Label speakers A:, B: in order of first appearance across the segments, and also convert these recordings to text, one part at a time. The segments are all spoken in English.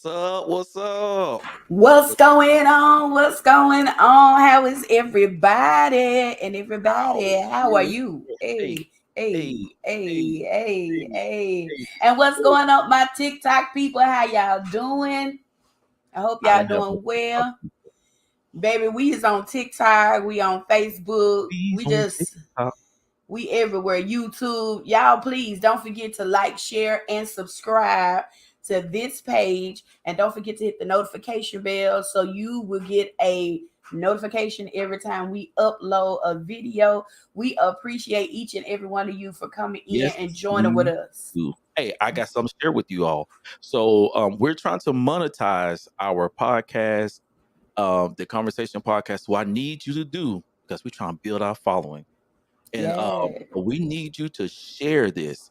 A: What's up? What's up?
B: What's going on? What's going on? How is everybody? And
A: Oh,
B: everybody, how are
A: yeah.
B: you?
A: Hey,
B: Hey, hey,
A: hey, hey,
B: hey, hey,
A: hey,
B: hey.
A: hey.
B: And what's
A: Woo.
B: going on, my TikTok people? How y'all doing? I hope
A: I
B: y'all
A: didn't have no
B: doing
A: TikTok.
B: well. Baby, we is on TikTok, we on Facebook,
A: Please on TikTok.
B: we everywhere. YouTube. Y'all, please don't forget to like, share, and subscribe to this page. And don't forget to hit the notification bell so you will get a notification every time we upload a video. We appreciate each and every one of you for coming in
A: Yes,
B: and joining with
A: we
B: us.
A: do. Hey, I got something to share with you all. So, we're trying to monetize our podcast, the Conversation Podcast. What I need you to do, because we're trying to build our following, and
B: Yeah.
A: we need you to share this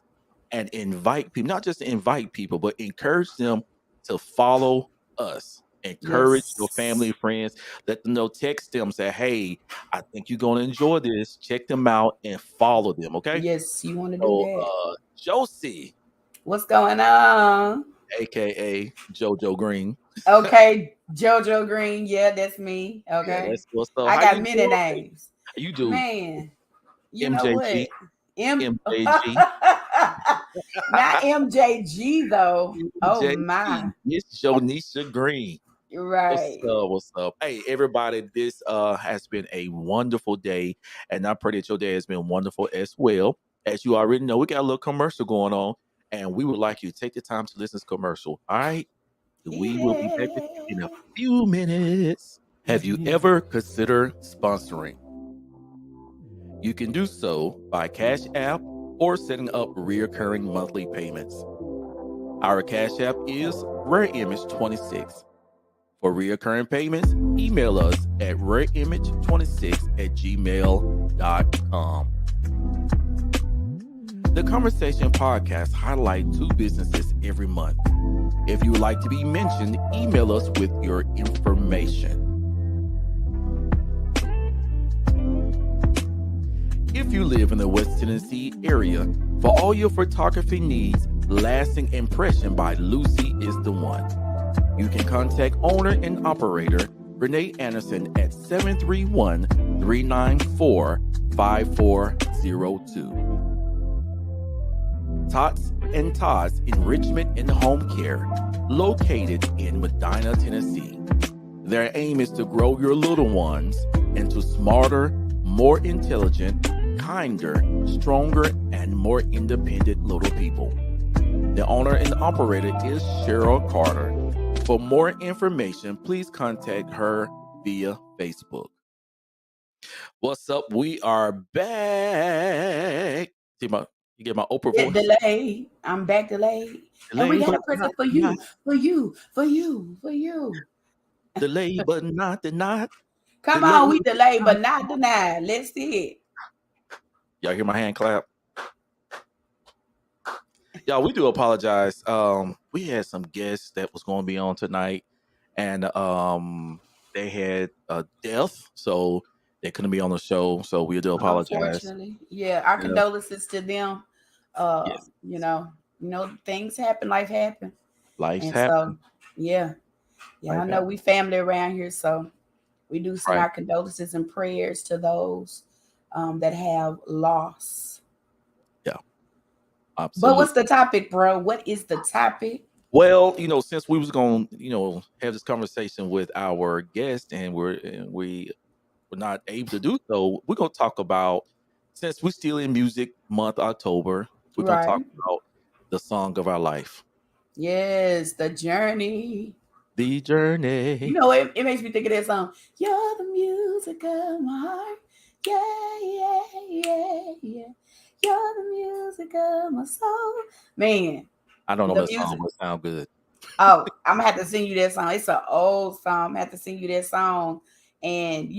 A: and invite people, not just invite people, but encourage them to follow us. Encourage your family,
B: Yes.
A: friends, let them know, text them, say, hey, I think you're going to enjoy this. Check them out and follow them. Okay.
B: Yes, you want to do
A: So,
B: that.
A: Josie,
B: What's going on?
A: AKA JoJo Green.
B: Okay, Jojo Green. Yeah, that's me.
A: Yeah,
B: Okay.
A: that's what's up.
B: I
A: How
B: got
A: you
B: many
A: doing?
B: names.
A: You do
B: Man, you know what?
A: MJG,
B: M
A: MJG,
B: Not MJG though. Oh my.
A: MJG, Miss Jonisha Green. What's
B: Right.
A: up? What's up? Hey, everybody, this has been a wonderful day, and I pray that your day has been wonderful as well. As you already know, we got a little commercial going on, and we would like you to take the time to listen to this commercial. All right, we will be back with you in a
B: Yeah.
A: few minutes. Have you ever considered sponsoring? You can do so by Cash App or setting up recurring monthly payments. Our Cash App is Rare Image 26. For recurring payments, email us at rareimage26@gmail.com. The Conversation Podcast highlights two businesses every month. If you would like to be mentioned, email us with your information. If you live in the West Tennessee area, for all your photography needs, Lasting Impression by Lucy is the one. You can contact owner and operator Renee Anderson at 731-394-5402. Tots and Tots Enrichment and Home Care, located in Medina, Tennessee. Their aim is to grow your little ones into smarter, more intelligent, kinder, stronger, and more independent little people. The owner and operator is Cheryl Carter. For more information, please contact her via Facebook. What's up? We are back. See you get my Oprah
B: Get
A: voice?
B: delayed. I'm back delayed. And we
A: Delayed,
B: got
A: but
B: a present for
A: not
B: you, for you, for you, for you.
A: delayed, but not denied.
B: Come on,
A: Delayed,
B: we
A: but
B: delayed,
A: not.
B: but not denied. Let's see it.
A: Y'all hear my hand clap? Y'all, we do apologize. We had some guests that was going to be on tonight, and they had a death, so they couldn't be on the show. So we do apologize.
B: Unfortunately, yeah, our
A: Yeah.
B: condolences to them.
A: Yes,
B: You know, things happen, life happen,
A: life's
B: and so
A: happening.
B: yeah, yeah, I
A: Life
B: know
A: happening.
B: we family around here, so we do send
A: Right.
B: our condolences and prayers to those that have loss.
A: Yeah.
B: But what's
A: Absolutely.
B: the topic, bro? What is the topic?
A: Well, since we was going, have this conversation with our guest, and we were not able to do so, we're gonna talk about, since we're still in Music Month, October, we're gonna talk
B: Right.
A: about the song of our life,
B: Yes, the journey.
A: the
B: You
A: journey.
B: know, it makes me think of that song. You're the music of my heart. Yeah, yeah, yeah, yeah. You're the music of my soul. Man,
A: I don't know
B: the
A: that song,
B: music.
A: but it sound good.
B: Oh, I'm gonna have to sing you that song. It's an old song. I'm gonna have to sing you that song. And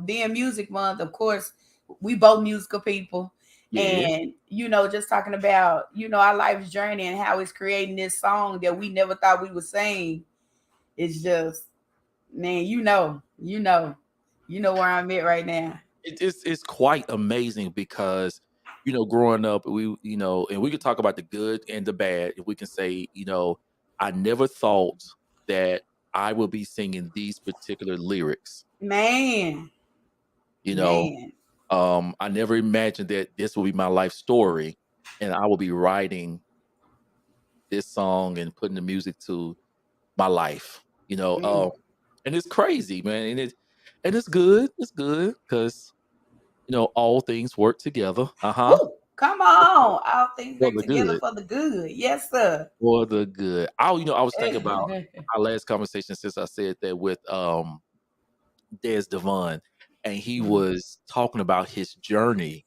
B: being Music Month, of course, we both musical people.
A: Yeah.
B: And just talking about our life's journey and how it's creating this song that we never thought we would sing. It's just, man, where I'm at right now.
A: It's quite amazing because growing up, and we could talk about the good and the bad. If we can say, I never thought that I will be singing these particular lyrics.
B: Man.
A: You know,
B: Man.
A: I never imagined that this will be my life story, and I will be writing this song and putting the music to my life.
B: Mm.
A: And it's crazy, man, and it's good. It's good because all things work together.
B: Woo! Come on. All things
A: For
B: work
A: the
B: together
A: good.
B: for the good. Yes, sir.
A: For the good. I was thinking about our last conversation since I said that with Des Devon, and he
B: Mhm.
A: was talking about his journey,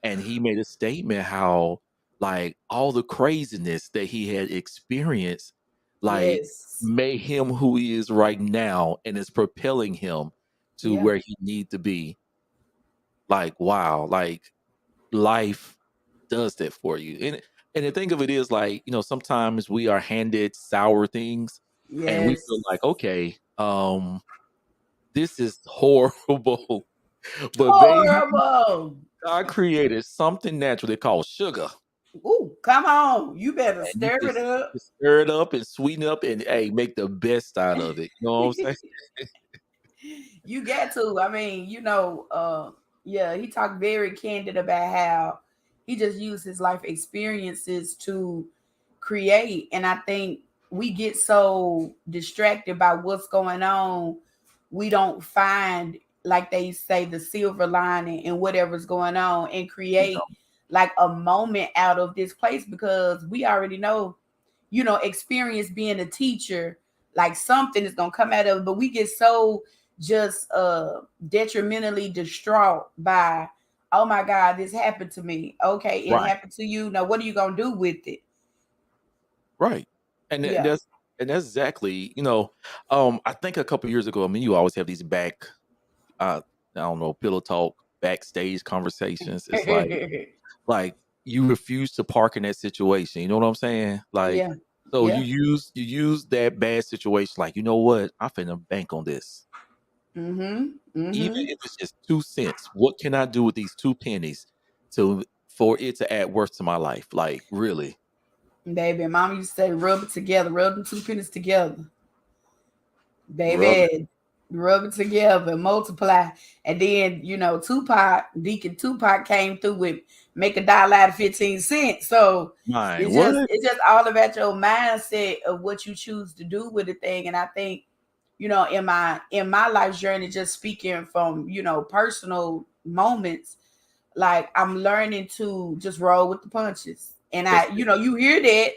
A: and he made a statement how like all the craziness that he had experienced like
B: Yes.
A: made him who he is right now and is propelling him to
B: Yeah.
A: where he need to be. Like wow, like life does that for you. And the thing of it is like, sometimes we are handed sour things and we feel
B: Yes.
A: like, okay, this is horrible. But baby,
B: Horrible.
A: God created something natural they call sugar.
B: Ooh, come on. You better
A: And you
B: stir it
A: just
B: up.
A: stir it up and sweeten up and hey, make the best out of it. You know what I'm saying?
B: You got to. I mean, yeah, he talked very candid about how he just used his life experiences to create. And I think we get so distracted by what's going on, we don't find, like they say, the silver lining in whatever's going on and
A: You know,
B: create like a moment out of this place because we already know, experience being a teacher, like something is gonna come out of it, but we get so just detrimentally distraught by, oh my God, this happened to me. Okay, it
A: right,
B: happened to you. Now what are you gonna do with it?
A: right. And
B: Yeah.
A: that's exactly, I think a couple years ago, I mean, you always have these I don't know, pillow talk, backstage conversations. It's like you refuse to park in that situation. You know what I'm saying? Like,
B: Yeah.
A: so
B: Yeah.
A: you use that bad situation, like, you know what? I'm finna bank on this.
B: Mm-hmm.
A: Even
B: Mm-hmm.
A: if it's just 2 cents, what can I do with these 2 pennies for it to add worth to my life? Like, really?
B: Baby, mom used to say rub it together, rub them two pennies together.
A: Rub it.
B: Baby, rub it together, multiply. And then, Deacon Tupac came through with make a dollar out of 15 cents. So
A: Mine.
B: it's just
A: What?
B: it's just all about your mindset of what you choose to do with the thing. And I think, in my life journey, just speaking from, personal moments, like I'm learning to just roll with the punches. And
A: That's
B: I, you hear that,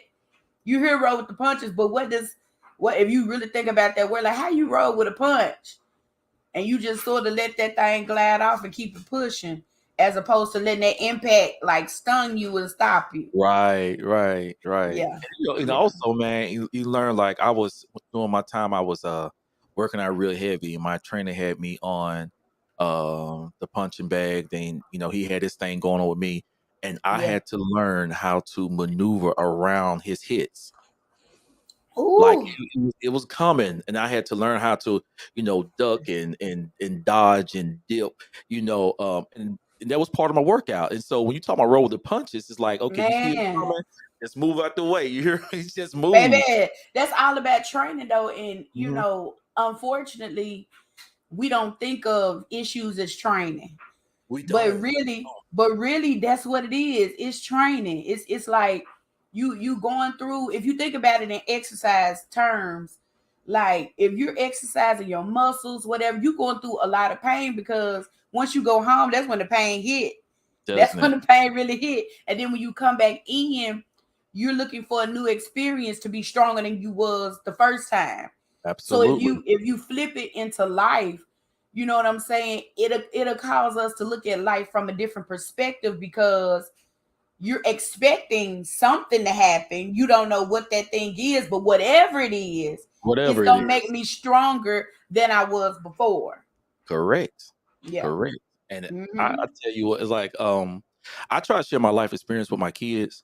B: you hear roll with the punches, but what if you really think about that word, like how you roll with a punch and you just sort of let that thing glide off and keep it pushing, as opposed to letting that impact like stun you and stop you.
A: right, right, right.
B: Yeah.
A: And
B: Yeah.
A: also, man, you learn like I was during my time, I was working out real heavy. And my trainer had me on the punching bag. Then he had this thing going on with me, and I
B: Yeah.
A: had to learn how to maneuver around his hits. Like
B: Ooh,
A: it was coming, and I had to learn how to, duck and dodge and dip, and that was part of my workout. And so when you talk about roll with the punches, it's like, okay, you see it
B: man.
A: coming, just move out the way. You hear me? Just move.
B: Baby, that's all about training though. And
A: Mhm.
B: unfortunately, we don't think of issues as training.
A: We
B: But
A: don't.
B: really, but really, that's what it is. It's training. It's like you going through. If you think about it in exercise terms, like if you're exercising your muscles, whatever, you're going through a lot of pain because once you go home, that's when the pain hit. That's
A: Doesn't
B: when
A: it?
B: the pain really hit. And then when you come back in, you're looking for a new experience to be stronger than you was the first time. So if
A: Absolutely.
B: you flip it into life, you know what I'm saying? It'll cause us to look at life from a different perspective because you're expecting something to happen. You don't know what that thing is, but whatever it is, it's
A: Whatever it
B: gonna make
A: is.
B: me stronger than I was before.
A: Correct.
B: Yeah.
A: Correct. And I
B: Mm-hmm.
A: tell you what, it's like I try to share my life experience with my kids.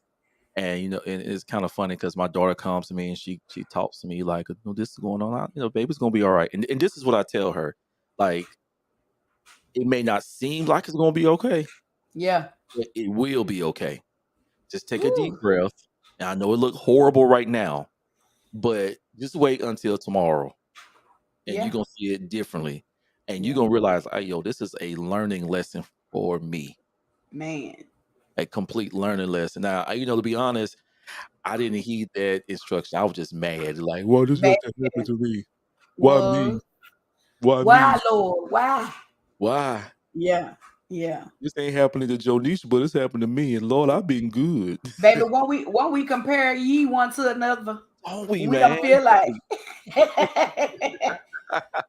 A: And and it's kind of funny because my daughter comes to me and she talks to me like, "No, this is going on. Baby's gonna be all right." And this is what I tell her: like, it may not seem like it's gonna be okay,
B: Yeah.
A: but it will be okay. Just take a deep
B: Ooh.
A: breath. And I know it looks horrible right now, But just wait until tomorrow, and you're
B: Yeah.
A: gonna see it differently, and you're
B: Yeah.
A: gonna realize, hey, yo, this is a learning lesson for me,
B: Man.
A: a complete learning lesson. Now, to be honest, I didn't heed that instruction. I was just mad, like, why this
B: Bad
A: have to happen to me? Why
B: was.
A: me? Why
B: Why,
A: me?
B: Lord? Why?
A: Why?
B: Yeah. Yeah.
A: This ain't happening to Jonisha, but it's happened to me. And Lord, I've been good.
B: Baby, when we compare ye one to another,
A: Don't we,
B: we
A: man?
B: don't feel like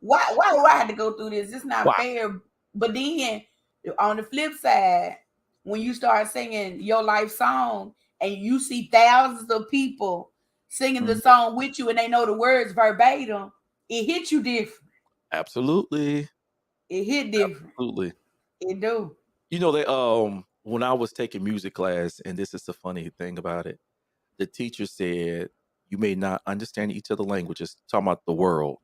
B: why do I have to go through this? It's not
A: Why?
B: fair. But then on the flip side, when you start singing your life song and you see thousands of people singing the
A: Mhm.
B: song with you and they know the words verbatim, it hits you different.
A: Absolutely.
B: It hit different.
A: Absolutely.
B: It do.
A: They when I was taking music class, and this is the funny thing about it, the teacher said, you may not understand each other languages, talking about the world,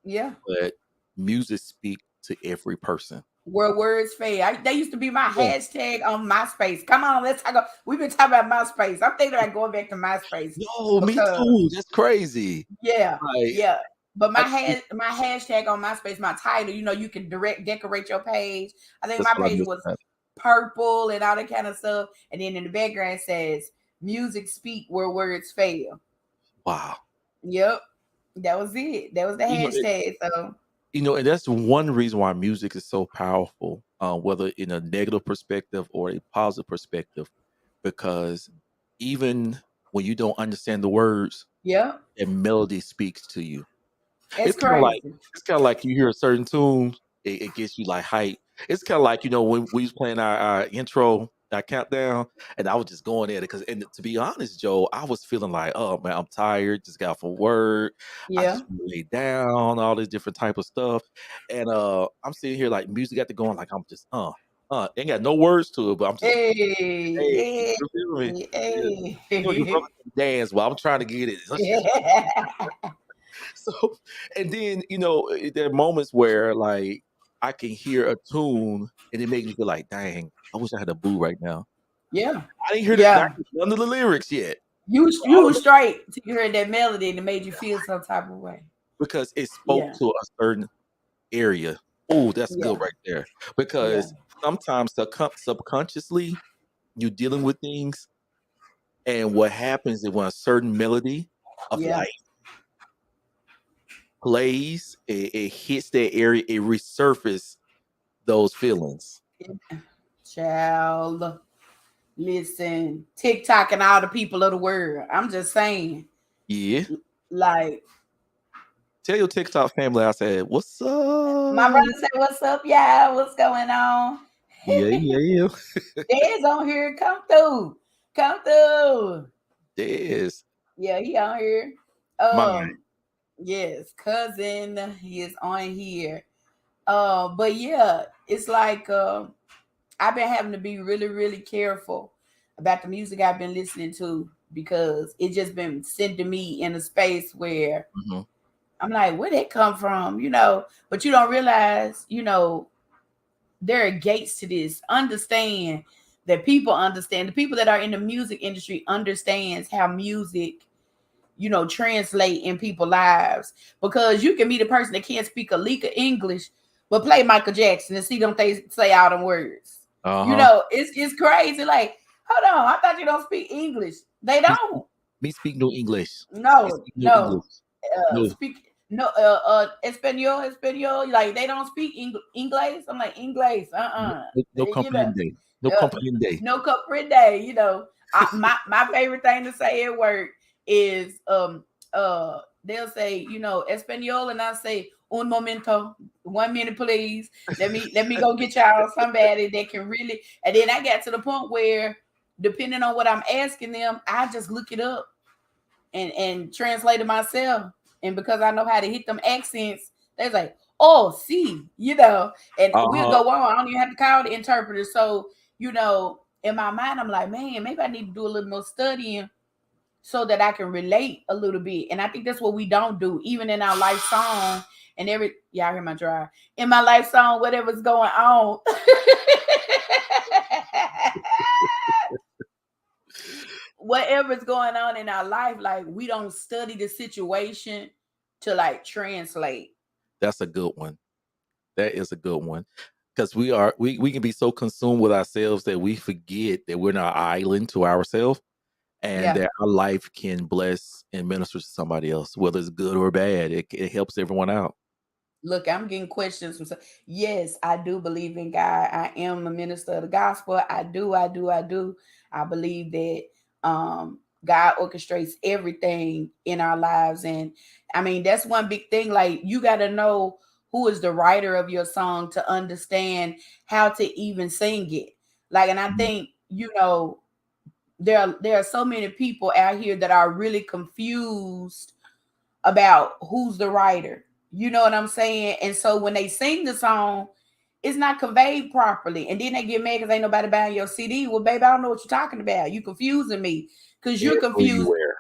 B: Yeah.
A: but music speak to every person.
B: Where words fail. They used to be my
A: Yeah.
B: hashtag on MySpace. Come on, let's talk. We've been talking about MySpace. I'm thinking about going back to MySpace
A: Yo, me
B: because
A: too. That's crazy.
B: yeah,
A: Like,
B: yeah. But
A: I,
B: my hashtag on MySpace, my title, you can direct decorate your page. I think
A: that's
B: my
A: what I
B: page
A: missed.
B: was purple and all that kind of stuff. And then in the background it says music speak where words fail.
A: Wow.
B: Yep. That was it. That was the
A: You know, it,
B: hashtag. So
A: and that's one reason why music is so powerful, whether in a negative perspective or a positive perspective, because even when you don't understand the words,
B: yep.
A: a melody speaks to you.
B: It's
A: It's kind of like
B: crazy.
A: you hear a certain tune, it gets you like hype. It's kind of like when we was playing our intro, our countdown, and I was just going at it and to be honest, Joe, I was feeling like, oh man, I'm tired, just got off from work, I
B: Yeah.
A: just lay down, all this different type of stuff, and I'm sitting here like music got to going, like I'm just ain't got no words to it, but I'm just hey,
B: Hey,
A: you feel me? Yeah. You
B: hey.
A: brother can dance, but I'm trying to get it. So, and then there are moments where like I can hear a tune and it makes me feel like, dang, I wish I had a boo right now.
B: Yeah.
A: I didn't hear that. I
B: Yeah.
A: didn't hear none of the lyrics yet.
B: You
A: All of
B: was
A: it,
B: straight till you heard that melody and it made you feel some type of way.
A: because it spoke
B: Yeah.
A: to a certain area. Oh, that's good
B: Yeah.
A: right there.
B: Yeah.
A: Because sometimes subconsciously you're dealing with things, and what happens is when a certain melody of
B: Yeah.
A: life plays, it hits that area, it resurfaces those feelings.
B: Child. Listen, TikTok and all the people of the world. I'm just saying.
A: Yeah.
B: Like
A: Tell your TikTok family I said, what's
B: my
A: up?
B: brother said, "What's up, y'all? What's going on?"
A: Yeah, yeah, yeah.
B: Dad's on here. Come through. Come through.
A: Yes.
B: Yeah, he on here.
A: Mine.
B: Yes, cousin, he is on here. But yeah, it's like I've been having to be really, really careful about the music I've been listening to because it just been sending me in a space where
A: Mhm.
B: I'm like, where did it come from? But you don't realize, there are gates to this. Understand that people understand. The people that are in the music industry understands how music translate in people's lives, because you can meet a person that can't speak a lick of English but play Michael Jackson and see them they say all them words.
A: Uh-huh.
B: It's crazy. Like, hold on, I thought you don't speak English. They
A: Me speak
B: don't.
A: me speak no English. Me
B: No,
A: speak no
B: no.
A: English. No.
B: Speak no Espanol. Like they don't speak English. I'm like English.
A: No,
B: Uh-uh.
A: no
B: You know,
A: comprende. No
B: uh,
A: comprende.
B: no comprende. My favorite thing to say at work is they'll say Espanol, and I say un momento, 1 minute please. Let me go get y'all somebody that can really. And then I got to the point where depending on what I'm asking them, I just look it up and translate it myself. And because I know how to hit them accents, they're like, oh, see, and we'll
A: Uh-huh.
B: go on. I don't even have to call the interpreter. So, in my mind, I'm like, man, maybe I need to do a little more studying so that I can relate a little bit. And I think that's what we don't do, even in our life song and y'all hear my drive. In my life song, whatever's going on. whatever's going on in our life, like we don't study the situation to like translate.
A: That's a good one. That is a good one. Because we can be so consumed with ourselves that we forget that we're not an island to ourselves, and
B: Yeah.
A: that our life can bless and minister to somebody else, whether it's good or bad. It helps everyone out.
B: Look, I'm getting questions from yes, I do believe in God. I am a minister of the gospel. I do. I believe that God orchestrates everything in our lives. And I mean, that's one big thing. Like, you got to know who is the writer of your song to understand how to even sing it. Like, and I
A: Mhm.
B: think, there are so many people out here that are really confused about who's the writer. You know what I'm saying? And so when they sing the song, it's not conveyed properly. And then they get mad because ain't nobody buying your CD. Well, baby, I don't know what you're talking about. You confusing me because you're confused.
A: Everywhere.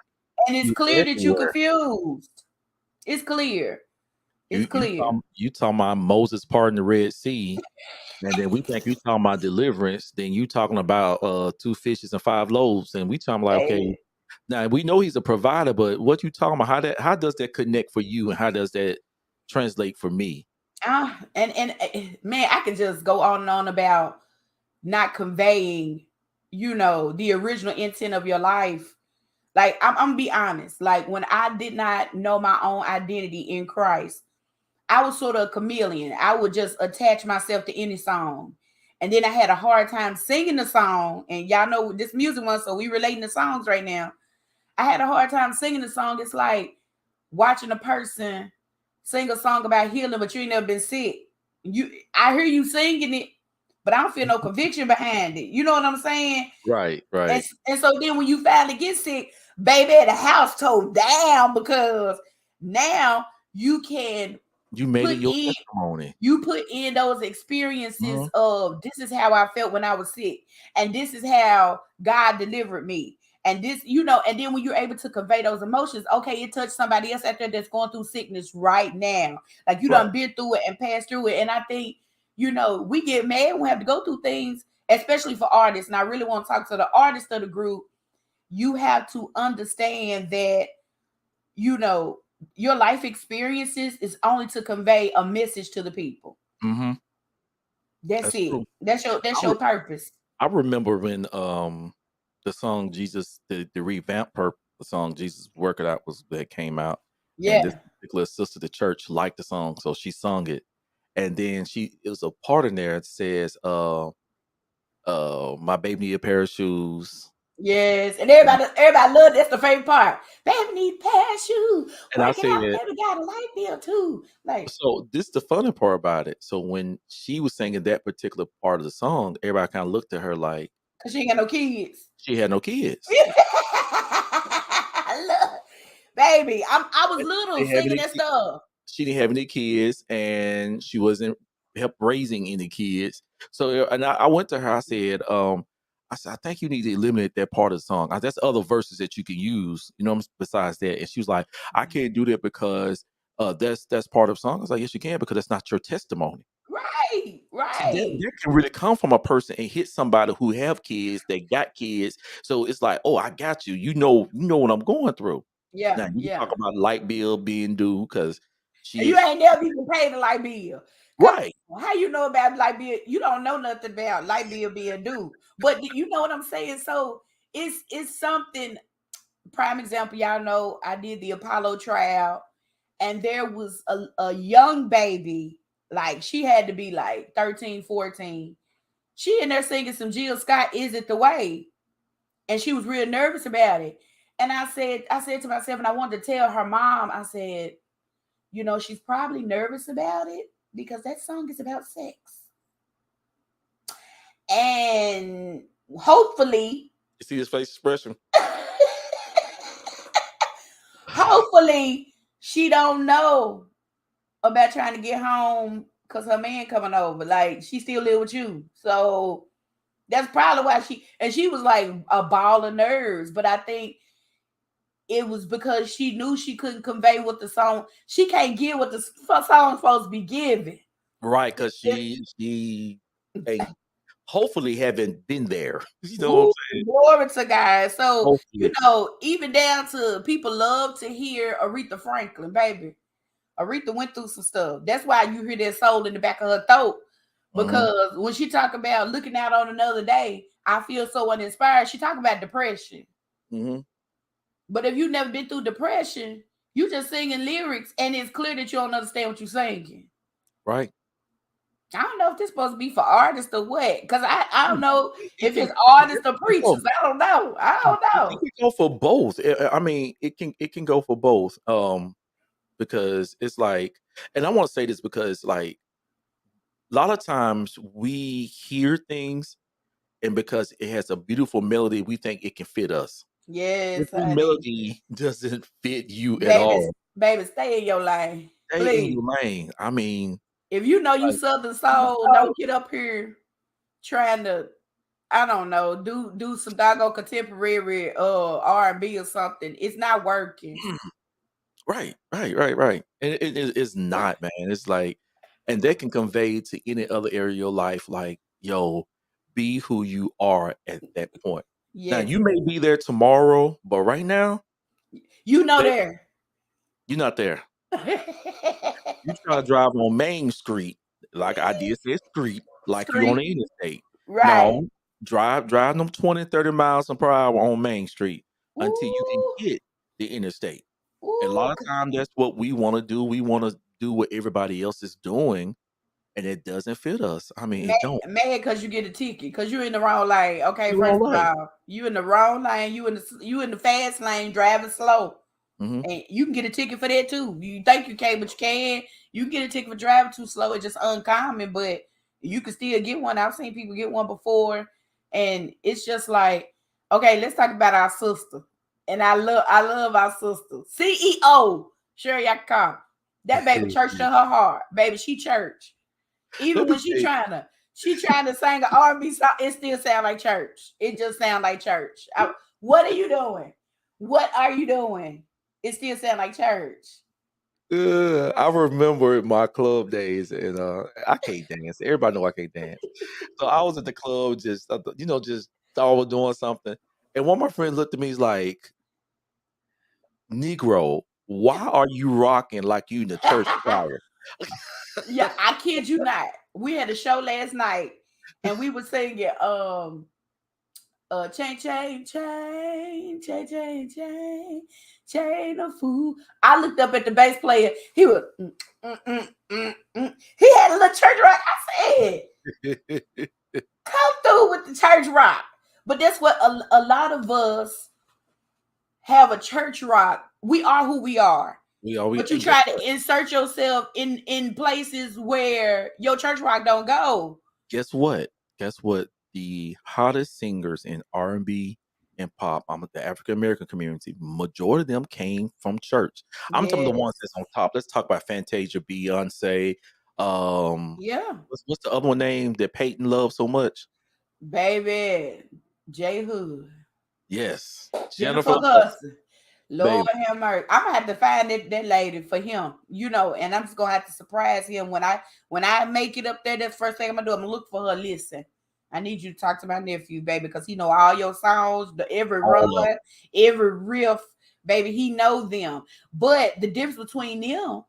B: And it's
A: You
B: clear that you're
A: everywhere.
B: confused. It's clear. It's clear.
A: You talking about Moses parting the Red Sea, and then we think you talking about deliverance. Then you talking about 2 fishes and 5 loaves, and we talking like, okay,
B: Hey,
A: now we know he's a provider, but what you talking about? How does that connect for you, and how does that translate for me?
B: man, I can just go on and on about not conveying, the original intent of your life. Like, I'm gonna be honest. Like, when I did not know my own identity in Christ, I was sort of a chameleon. I would just attach myself to any song. And then I had a hard time singing the song. And y'all know this music one, so we relating the songs right now. I had a hard time singing the song. It's like watching a person sing a song about healing, but you ain't never been sick. I hear you singing it, but I don't feel no conviction behind it. You know what I'm saying?
A: Right,
B: And,
A: right.
B: and so then when you finally get sick, baby, the house tore down because now you can
A: You made it
B: put
A: your
B: in
A: testimony.
B: those experiences
A: Mhm.
B: of this is how I felt when I was sick, and this is how God delivered me. And this, and then when you're able to convey those emotions, okay, it touched somebody else out there that's going through sickness right now. Like, you
A: Right.
B: done been through it and passed through it. And I think, we get mad, we have to go through things, especially for artists. And I really want to talk to the artists of the group. You have to understand that, you know, your life experiences is only to convey a message to the people.
A: Mhm.
B: That's
A: That's
B: it.
A: true.
B: That's
A: I re
B: your purpose.
A: I remember when, the song Jesus, the revamp the song Jesus Work It Out was that came out, and this
B: Yeah.
A: particular sister at the church liked the song, so she sung it, and then it was a part in there that says, "My baby need a pair of shoes,"
B: Yes. And
A: and
B: everybody love that's the favorite part. Baby need parachute.
A: I
B: Work it out.
A: said,
B: Baby got a light bill too. Like,
A: so this the funny part about it. So when she was singing that particular part of the song, everybody kinda looked at her like
B: cause she ain't got no kids.
A: she had no kids.
B: Look, baby, I was
A: And
B: little
A: they didn't have
B: singing
A: any
B: that
A: ki
B: stuff.
A: she didn't have any kids, and she wasn't help raising any kids. So, and I went to her, I said, "I think you need to eliminate that part of the song. There's other verses that you can use, besides that." And she was like, "I can't do that because, that's part of the song." I was like, "Yes, you can, because that's not your testimony."
B: Right,
A: See, that
B: right.
A: that can really come from a person and hit somebody who have kids, they got kids. So it's like, "Oh, I got you. You know what I'm going through."
B: Yeah,
A: Now you can talk
B: yeah.
A: about light bill being due because
B: And you
A: she
B: ain't never even paid the light bill. Come
A: right.
B: on, how you know about light bill? You don't know nothing about light bill being due. But you know what I'm saying? So it's something. Prime example, y'all know I did the Apollo trial, and there was a young baby, like she had to be like 13, 14. She in there singing some Jill Scott, Is It the Way? And she was real nervous about it. And I said to myself, and I wanted to tell her mom, I said, she's probably nervous about it because that song is about sex. And hopefully,
A: You see his face expression?
B: hopefully she don't know about trying to get home because her man coming over. Like, she still live with you. So that's probably why she was like a ball of nerves. But I think it was because she knew she couldn't convey what the song, she can't give what the song's supposed to be giving.
A: Right, because she ain't hopefully haven't been there. You know what I'm
B: Ooh,
A: saying?
B: glory to God. So,
A: Hopefully.
B: even down to people love to hear Aretha Franklin, baby. Aretha went through some stuff. That's why you hear that soul in the back of her throat. Because when she talk about looking out on another day, I feel so uninspired. She talk about depression. But if you've never been through depression, you just singing lyrics, and it's clear that you don't understand what you're singing.
A: Right.
B: I don't know if this supposed to be for artists or what, because I don't know if it's artists or preachers. I don't know.
A: It can go for both. I mean, it can go for both. Because it's like, and I want to say this because like a lot of times we hear things, and because it has a beautiful melody, we think it can fit us. If
B: Yes,
A: the
B: honey.
A: melody doesn't fit you at all,
B: Baby, stay in your lane.
A: stay in
B: Please.
A: your lane. I mean,
B: If you know you
A: like,
B: Southern soul, don't get up here trying to, I don't know, do some doggone contemporary R&B or something. It's not working.
A: right. And it's not, man. It's like, and that can convey to any other area of your life, like, yo, be who you are at that point. Now
B: Yes.
A: you may be there tomorrow, but right now,
B: You know
A: that,
B: there.
A: you're not there. You try to drive on Main Street, like I did say street, like you on
B: Street.
A: the interstate.
B: Right.
A: No, drive them 20, 30 miles per hour on Main Street until you can
B: Ooh.
A: hit the interstate. And a
B: Ooh.
A: lot of times that's what we want to do. We want to do what everybody else is doing, and it doesn't fit us. I mean, it don't.
B: Mad because you get a ticket because you're in the wrong lane. Okay,
A: You're all
B: first of
A: right.
B: all, you in the wrong lane. You in the fast lane driving slow. And you can get a ticket for that too. You think you can't, but you can. You can get a ticket for driving too slow. It's just uncommon, but you can still get one. I've seen people get one before, and it's just like, okay, let's talk about our sister. And I love our sister, CEO Sherry Yakar. That baby church to her heart, baby. She church. Even when she trying to sing an R&B song, it still sound like church. It just sound like church. What are you doing? What are you doing? It still sound like church.
A: I remember my club days, and I can't dance. Everybody know I can't dance. So I was at the club, just just thought I was doing something, and one of my friends looked at me. He's like, "Negro, why are you rocking like you in the church choir?"
B: Yeah, I kid you not. We had a show last night, and we were singing chain, chain, chain, chain, chain, chain, chain of food. I looked up at the bass player. He was He had a little church rock. I said, come through with the church rock. But that's what a lot of us have, a church rock. We are who we are. But you try to insert yourself in places where your church rock don't go.
A: Guess what? The hottest singers in R&B and pop, the African American community, majority of them came from church. I'm talking the ones that's on top. Let's talk about Fantasia, Beyonce.
B: Yeah.
A: What's the other one name that Peyton loves so much?
B: Baby, J Hood.
A: Yes,
B: Jennifer Hudson. Lord have mercy. I'm gonna have to find that lady for him, and I'm just gonna have to surprise him when I make it up there. That's the first thing I'm gonna do. I'm gonna look for her. Listen, I need you to talk to my nephew, baby, because he know all your songs, every run, every riff, baby. He know them. But the difference between them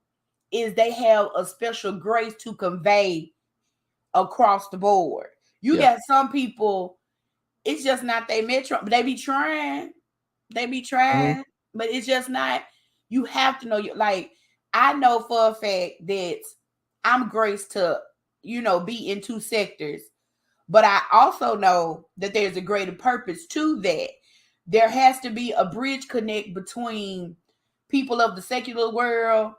B: is they have a special grace to convey across the board. You got some people, it's just not their metro, but they be trying. But it's just not. You have to know, like, I know for a fact that I'm graced to, be in two sectors, but I also know that there's a greater purpose to that. There has to be a bridge connect between people of the secular world.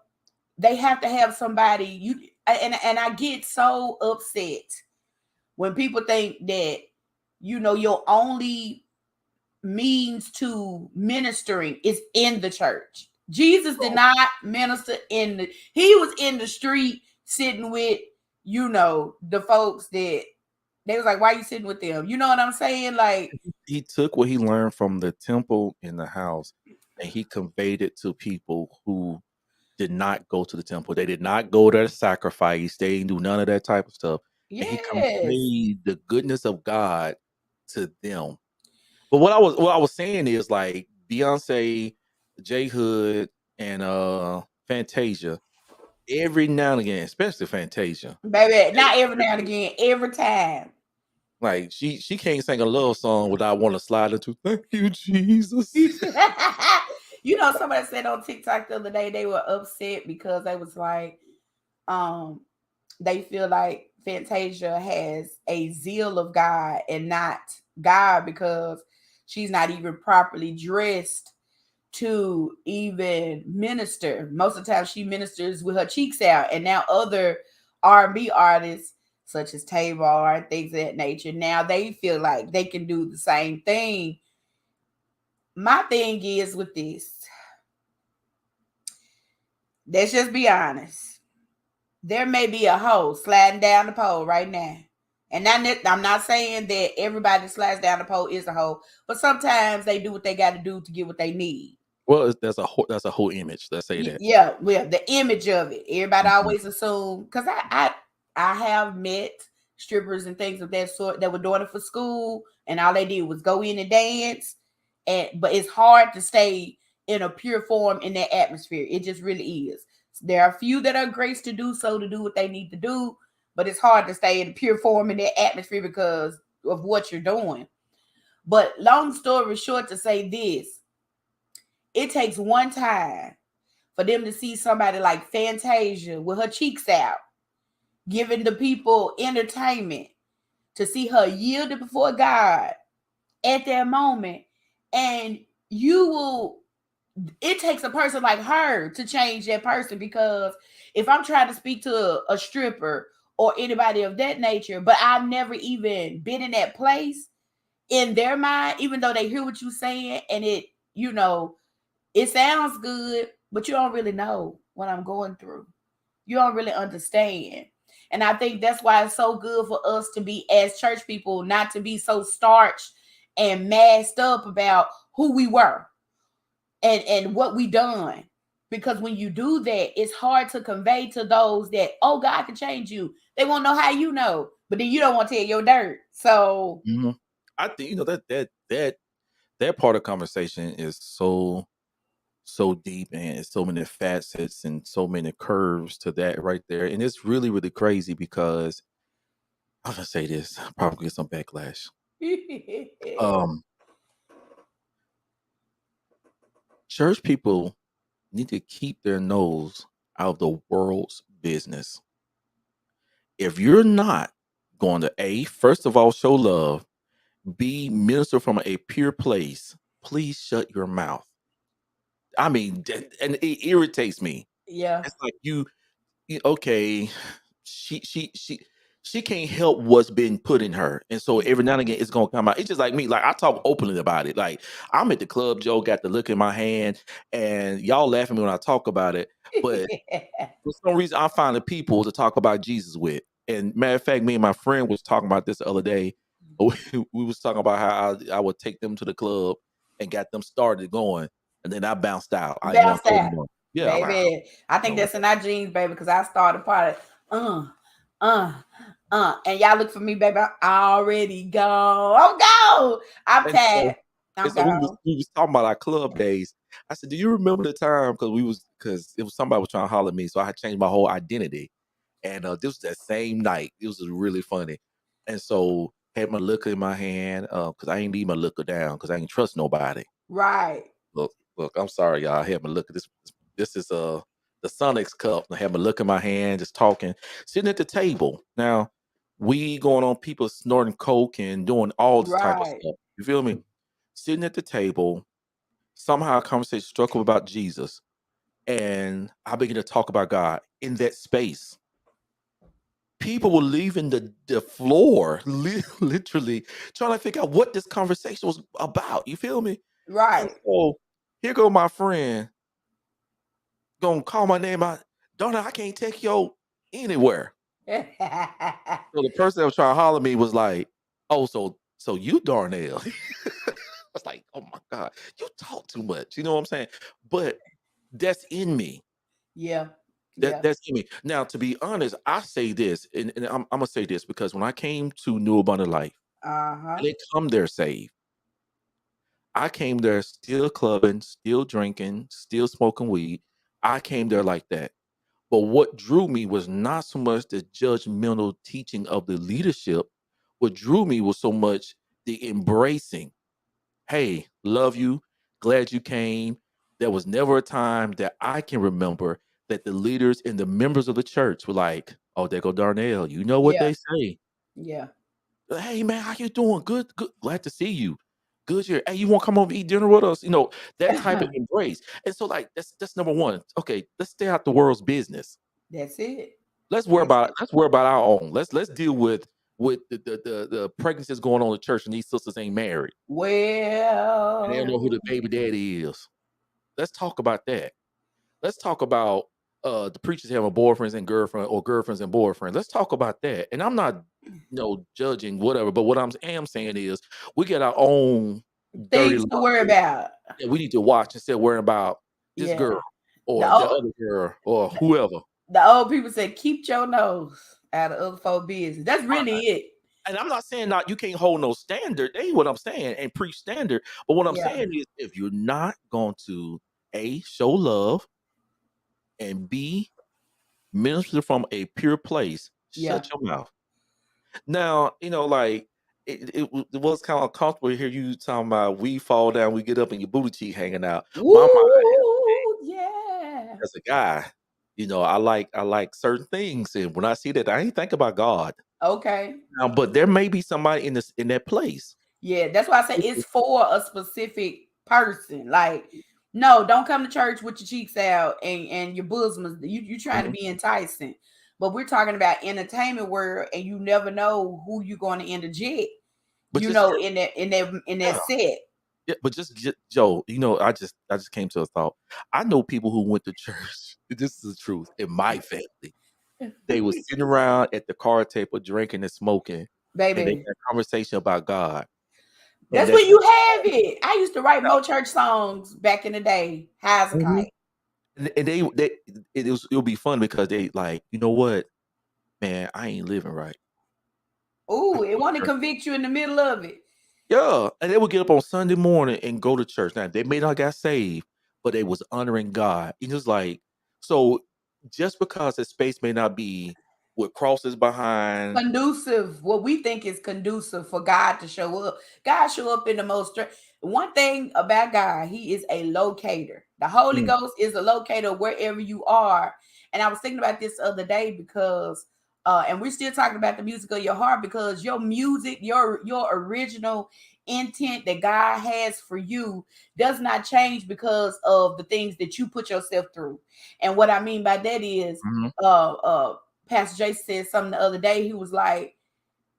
B: They have to have somebody, and I get so upset when people think that, your only means to ministering is in the church. Jesus did not minister he was in the street sitting with, the folks that they was like, why are you sitting with them? You know what I'm saying? Like,
A: he took what he learned from the temple in the house and he conveyed it to people who did not go to the temple. They did not go there to sacrifice. They didn't do none of that type of stuff. and he
B: Yes.
A: conveyed the goodness of God to them. But what I was saying is like Beyonce, J Hood, and Fantasia. Every now and again, especially Fantasia,
B: Baby, not every now and again, every time.
A: like she can't sing a love song without want to slide into "Thank you, Jesus."
B: You know, somebody said on TikTok the other day they were upset because they was like, they feel like Fantasia has a zeal of God and not God because she's not even properly dressed to even minister. Most of the time she ministers with her cheeks out. And now other R&B artists such as Tamar and things of that nature, now they feel like they can do the same thing. My thing is with this, let's just be honest. There may be a hoe sliding down the pole right now. And I'm not saying that everybody that slides down the pole is a hoe, but sometimes they do what they got to do to get what they need.
A: Well, that's a whole image. Let's say that.
B: Yeah, well, the image of it. Everybody
A: Mhm.
B: always assume because I have met strippers and things of that sort that were doing it for school, and all they did was go in and dance. But it's hard to stay in a pure form in that atmosphere. It just really is. There are a few that are graced to do so to do what they need to do, but it's hard to stay in pure form in that atmosphere because of what you're doing. But long story short, to say this, it takes one time for them to see somebody like Fantasia with her cheeks out, giving the people entertainment, to see her yielded before God at that moment. And you will, it takes a person like her to change that person because if I'm trying to speak to a stripper or anybody of that nature, but I've never even been in that place, in their mind, even though they hear what you're saying and it, you know, it sounds good, but you don't really know what I'm going through. You don't really understand. And I think that's why it's so good for us to be, as church people, not to be so starched and masked up about who we were and what we done. Because when you do that, it's hard to convey to those that, oh, God can change you. They won't know how you know, but then you don't want to tell your dirt. So
A: Mhm. I think that part of conversation is so deep and it's so many facets and so many curves to that right there, and it's really really crazy because I'm gonna say this, I'll probably get some backlash. Um, church people need to keep their nose out of the world's business. If you're not going to first of all, show love, B, minister from a pure place, please shut your mouth. I mean, and it irritates me.
B: yeah.
A: It's like okay, she she she she can't help what's been put in her, and so every now and again it's gonna come out. It's just like me. Like I talk openly about it. Like I'm at the club, Joe got the look in my hand, and y'all laugh at me when I talk about it. But for some reason, I find the people to talk about Jesus with. And matter of fact, me and my friend was talking about this the other day. We was talking about how I would take them to the club and got them started going, and then I bounced out. I didn't want
B: Bounced
A: to go
B: out,
A: anymore. Yeah, I'm like,
B: baby. I think
A: no.
B: that's in our genes, baby, because I started part of uh, uh, and y'all look for me, baby. I'm already gone. I'm gone. I'm
A: And
B: tired.
A: so
B: I'm gone.
A: we was talking about our club days. I said, "Do you remember the time?" Because it was somebody was trying to holler at me, so I had changed my whole identity. And this was that same night. It was really funny. And so had my liquor in my hand because I ain't leave my liquor down because I ain't trust nobody.
B: Right.
A: Look, I'm sorry, y'all. I had my liquor. This is the Sonics cup. I had my liquor in my hand, just talking, sitting at the table. Now we going on people snorting coke and doing all this type of
B: Right.
A: stuff. You feel me? Sitting at the table, somehow a conversation struck up about Jesus, and I began to talk about God in that space. People were leaving the floor, literally trying to figure out what this conversation was about. You feel me? And
B: Right.
A: so here go my friend gonna call my name out. Don't I can't take you anywhere. So the person that was trying to holler at me was like, "Oh, so you Darnell?" I was like, "Oh my god, you talk too much." You know what I'm saying? But that's in me.
B: Yeah. Yeah.
A: That's me. Now, to be honest, I say this, and I'm gonna say this because when I came to New Abundant Life, I
B: Uh-huh.
A: didn't come there saved. I came there still clubbing, still drinking, still smoking weed. I came there like that. But what drew me was not so much the judgmental teaching of the leadership. What drew me was so much the embracing. Hey, love you. Glad you came. There was never a time that I can remember that the leaders and the members of the church were like, "Oh, there go Darnell. You know what
B: Yeah.
A: they say?
B: Yeah.
A: Hey, man, how you doing? Good, good. Glad to see you. Good here. Hey, you want to come over eat dinner with us? You know that type of embrace." And so, like, that's number one. Okay, let's stay out the world's business.
B: That's it.
A: Let's worry
B: That's
A: about
B: it.
A: let's worry about our own. Let's deal with the pregnancies going on in the church and these sisters ain't married and they don't know who
B: Well,
A: the baby daddy is. Let's talk about that. Let's talk about the preachers having boyfriends and girlfriends or girlfriends and boyfriends. Let's talk about that. And I'm not, judging whatever, but what am saying is we get our own dirty
B: things to worry
A: laundry
B: about.
A: that we need to watch instead of worrying about this
B: Yeah.
A: girl or
B: The
A: the
B: old,
A: other girl or whoever.
B: the old people say, keep your nose out of other folk business. That's really it.
A: And I'm not saying not you can't hold no standard. That ain't what I'm saying and preach standard. But what I'm
B: Yeah.
A: saying is if you're not going to A, show love and B, minister from a pure place,
B: Yeah.
A: shut your mouth. Now, like it was kind of uncomfortable to hear you talking about we fall down, we get up and your booty cheek hanging out. My mind
B: Woo, yeah.
A: as a guy, I like certain things. And when I see that, I ain't think about God.
B: Okay.
A: But there may be somebody in that place.
B: Yeah, that's why I say it's for a specific person. Like, no, don't come to church with your cheeks out and your bosom. You trying to
A: Mhm.
B: be enticing. But we're talking about entertainment world, and you never know who you're going to interject.
A: But just
B: In that
A: yeah,
B: set.
A: yeah, but just Joe, I just came to a thought. I know people who went to church. This is the truth in my family. They was sitting around at the card table drinking and smoking, and they
B: Baby,
A: had a conversation about God. And
B: that's
A: that
B: when you have it. I used to write
A: yeah.
B: more church songs back in the day. How's a
A: Mhm.
B: kite?
A: And it'll be fun because they like, you know what, man, I ain't living right. I'm
B: Ooh, it
A: going
B: want to
A: to church.
B: convict you in the middle of it.
A: Yeah, and they would get up on Sunday morning and go to church. Now they may not got saved, but they was honoring God. It was like so. Just because the space may not be with crosses behind,
B: Conducive, what we think is conducive for God to show up. God show up in the most one thing about God, he is a locator. The Holy
A: mm,
B: Ghost is a locator wherever you are. And I was thinking about this the other day because and we're still talking about the music of your heart because your music, your original intent that God has for you does not change because of the things that you put yourself through. And what I mean by that is
A: mhm,
B: Pastor Jay said something the other day. He was like,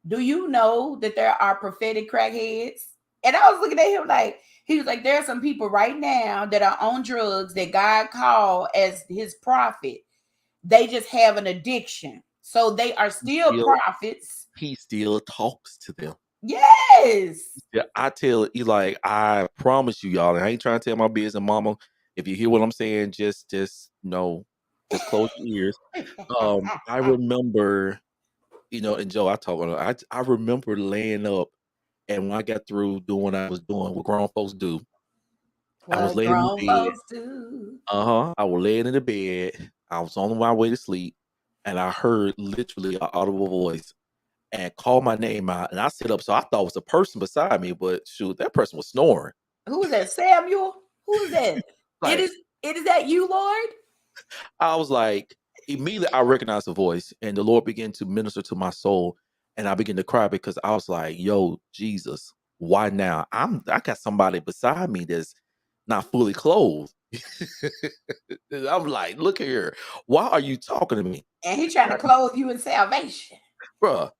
B: do you know that there are prophetic crackheads? And I was looking at him like, he was like, there are some people right now that are on drugs that God called as his prophet. They just have an addiction. So they are still
A: still
B: prophets.
A: he still talks to them.
B: Yes.
A: Yeah, I tell you, like I promise you, y'all. And I ain't trying to tell my business, Mama. If you hear what I'm saying, just know, just close your ears. I remember, and Joe, I remember laying up, and when I got through doing what I was doing, what grown folks do, I was
B: What
A: laying in
B: grown
A: the bed.
B: folks do.
A: I was laying in the bed. I was on my way to sleep, and I heard literally an audible voice and called my name out. And I sit up, so I thought it was a person beside me, but shoot, that person was snoring.
B: Who is that? Samuel? Who is that? It
A: Like
B: is it is that you, Lord?
A: I was like, immediately I recognized the voice, and the Lord began to minister to my soul, and I began to cry because I was like, "Yo, Jesus, why now? I got somebody beside me that's not fully clothed." And I'm like, "Look here, why are you talking to me,
B: And he trying to clothe you in salvation.
A: Bruh,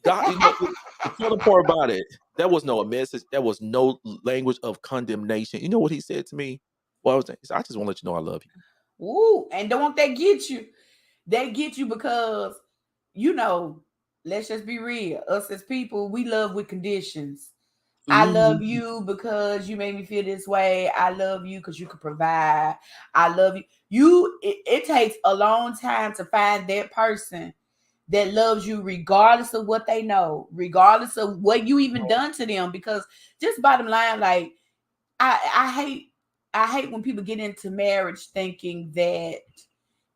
A: God, the funny part about it, there was no message, there was no language of condemnation. You know what he said to me? Well, he said, "I just want to let you know I love you."
B: Woo. And don't they get you? They get you because, you know, let's just be real. Us as people, we love with conditions. I
A: Ooh.
B: love you because you made me feel this way. I love you because you can provide. I love you. It takes a long time to find that person that loves you regardless of what they know, regardless of what you even done to them. Because just bottom line, like I hate when people get into marriage thinking that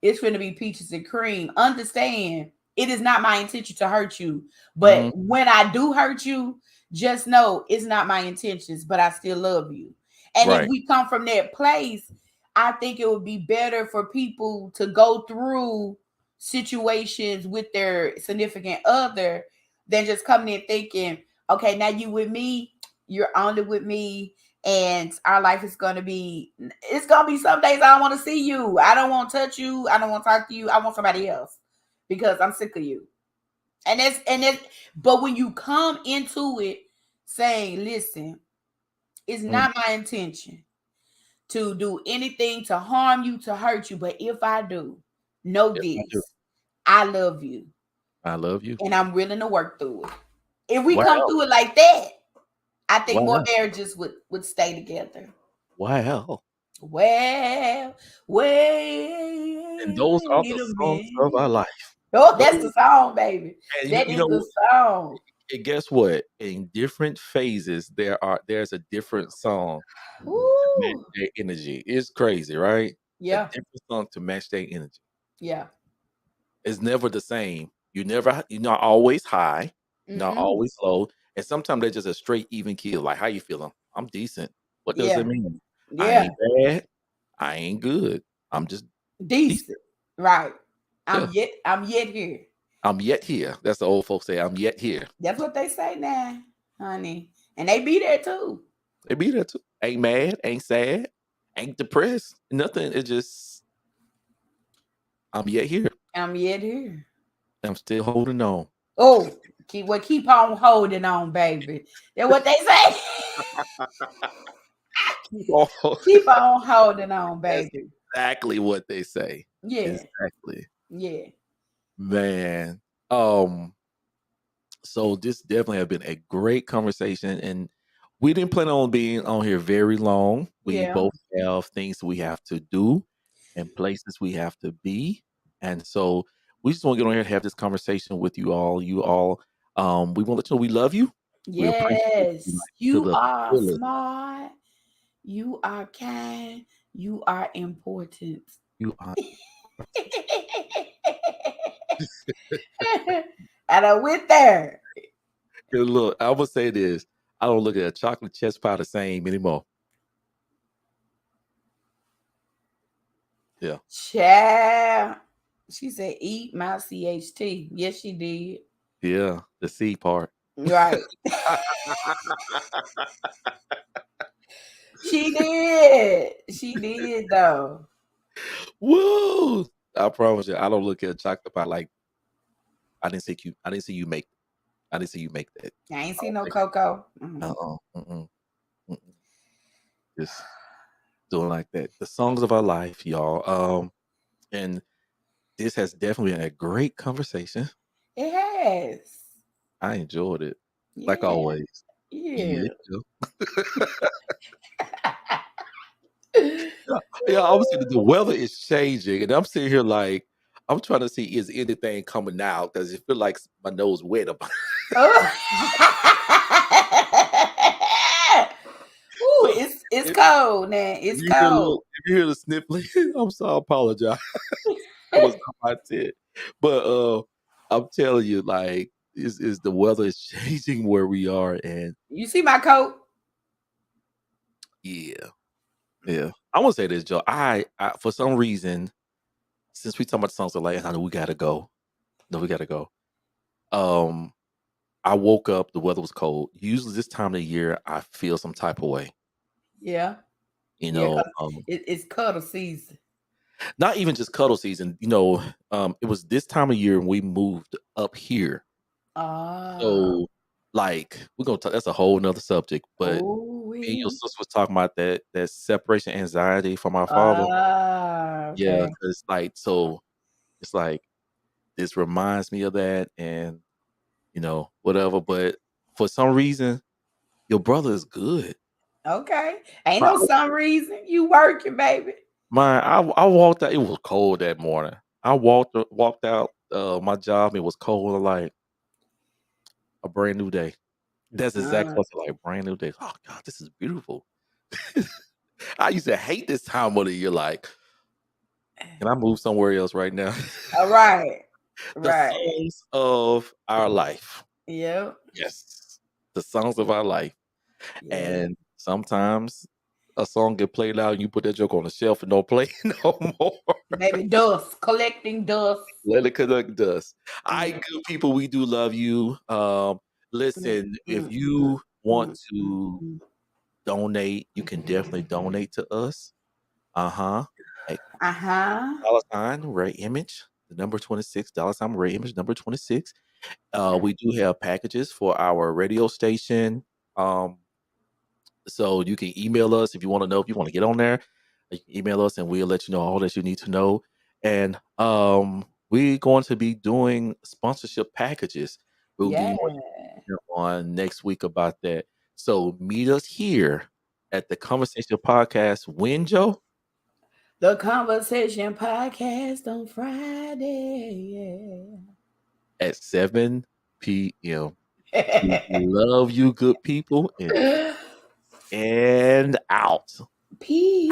B: it's going to be peaches and cream. Understand, it is not my intention to hurt you. But
A: Mhm.
B: when I do hurt you, just know it's not my intentions, but I still love you. And if
A: Right.
B: we come from that place, I think it would be better for people to go through situations with their significant other than just coming in thinking, okay, now you with me, you're only with me, and our life is gonna be, it's gonna be some days I don't want to see you, I don't want to touch you, I don't want to talk to you, I want somebody else because I'm sick of you. And that's but when you come into it saying, listen, it's
A: Mm.
B: not my intention to do anything to harm you, to hurt you, but if I do, know
A: Yes, I do.
B: this, I love you
A: I love you.
B: and I'm willing to work through it. If we
A: Why
B: come
A: else?
B: through it like that, I think
A: Why
B: more
A: else?
B: marriages would stay together.
A: Why else?
B: Well,
A: And
B: wait
A: those are the
B: a
A: songs of our
B: minute.
A: life.
B: Oh, that's
A: Those,
B: the song, baby.
A: and
B: That
A: you
B: is the
A: know,
B: song.
A: and guess what? In different phases, there's a different song to match
B: Ooh.
A: their energy. It's crazy, right? A
B: Yeah,
A: different song to match their energy.
B: yeah.
A: It's never the same. You're not always high, you're not
B: Mm-mm.
A: always low, and sometimes they're just a straight even keel. Like, how you feeling? I'm decent. What does it
B: Yeah,
A: mean? I
B: yeah.
A: ain't bad. I ain't good. I'm just decent.
B: Decent. Right.
A: Yeah.
B: I'm yet here.
A: I'm yet here. That's the old folks say. I'm yet here.
B: That's what they say now, honey. And they be there too.
A: They be there too. Ain't mad. Ain't sad. Ain't depressed. Nothing. It's just I'm yet here.
B: I'm yet here.
A: I'm still holding on.
B: Oh, keep on holding on, baby. That's what they say.
A: Keep on.
B: Keep on holding on,
A: That's
B: baby.
A: exactly what they say.
B: Yeah,
A: Exactly.
B: yeah,
A: Man. So this definitely have been a great conversation, and we didn't plan on being on here very long. We
B: yeah.
A: both have things we have to do and places we have to be, and so we just want to get on here and have this conversation with you all. We want to let you know we love you. We appreciate you
B: Yes,
A: like to
B: you
A: the
B: are
A: fullest.
B: smart. You are kind. You are important.
A: You are.
B: And I went there.
A: And look, I will say this: I don't look at a chocolate chess pie the same anymore. Yeah,
B: Child. She said, eat my CHT. Yes, she did.
A: yeah, the C part.
B: Right. She did. She did, though.
A: Woo! I promise you, I don't look at a chocolate pie like I didn't see you make. I didn't see you make that.
B: I ain't
A: I
B: seen
A: don't
B: no
A: think.
B: Coco.
A: Mm-mm, mm-mm. Just doing like that. The songs of our life, y'all. And this has definitely been a great conversation.
B: It has.
A: I enjoyed it, like
B: Yeah.
A: always.
B: Yeah.
A: Yeah, yeah. Yeah, obviously the weather is changing, and I'm sitting here like I'm trying to see is anything coming out because it feel like my nose wet up.
B: Oh. Ooh,
A: So
B: it's
A: if,
B: cold now. It's cold.
A: if you hear the sniffling, I'm sorry, I apologize. That was not my intent. But I'm telling you, like, is the weather is changing where we are, and
B: You see my coat?
A: yeah, yeah. I want to say this, Joe. I for some reason, since we talking about the songs of light, I know we gotta go. No, we gotta go. Um, I woke up. The weather was cold. Usually, this time of the year, I feel some type of way.
B: Yeah.
A: You
B: Yeah,
A: know,
B: because it's cuddle season.
A: not even just cuddle season. You know, it was this time of year when we moved up here.
B: Ah.
A: So, like, we're gonna talk. That's a whole nother subject. But
B: Oh,
A: me and your
B: we.
A: sister was talking about that separation anxiety from our father.
B: Ah,
A: Yeah,
B: okay.
A: because like so, it's like this reminds me of that, and whatever. But for some reason, Your brother is good.
B: Okay. Ain't
A: My,
B: no some reason. You working, baby.
A: I walked out. It was cold that morning. I walked out my job. It was cold. I'm like a brand new day. That's exactly
B: Uh,
A: what I like. Brand new day. Oh God, this is beautiful. I used to hate this time of the year. Like, can I move somewhere else right now?
B: all right.
A: The
B: Right.
A: songs of our life.
B: Yep.
A: Yes, the songs of our life.
B: Yeah.
A: And sometimes a song get played loud, and you put that joke on the shelf and don't play it no more.
B: Baby, dust. Collecting dust.
A: Let it connect us. All right,
B: Mm,
A: good people, we do love you.
B: mm,
A: Listen, if
B: mm,
A: you want
B: mm, mm,
A: to
B: mm.
A: donate, you can definitely donate to us. At
B: Uh-huh.
A: $Ray Image, the number 26, $Ray Image, number 26. We do have packages for our radio station. Um, so you can email us if you want to know if you want to get on there. You can email us and we'll let you know all that you need to know. And we're going to be doing sponsorship packages. We'll give
B: Yeah.
A: you more information on next week about that. So meet us here at the Conversation Podcast. When, Joe?
B: The Conversation Podcast on Friday.
A: At 7 p.m. We
B: Yeah.
A: love you, good people, and out.
B: Peace.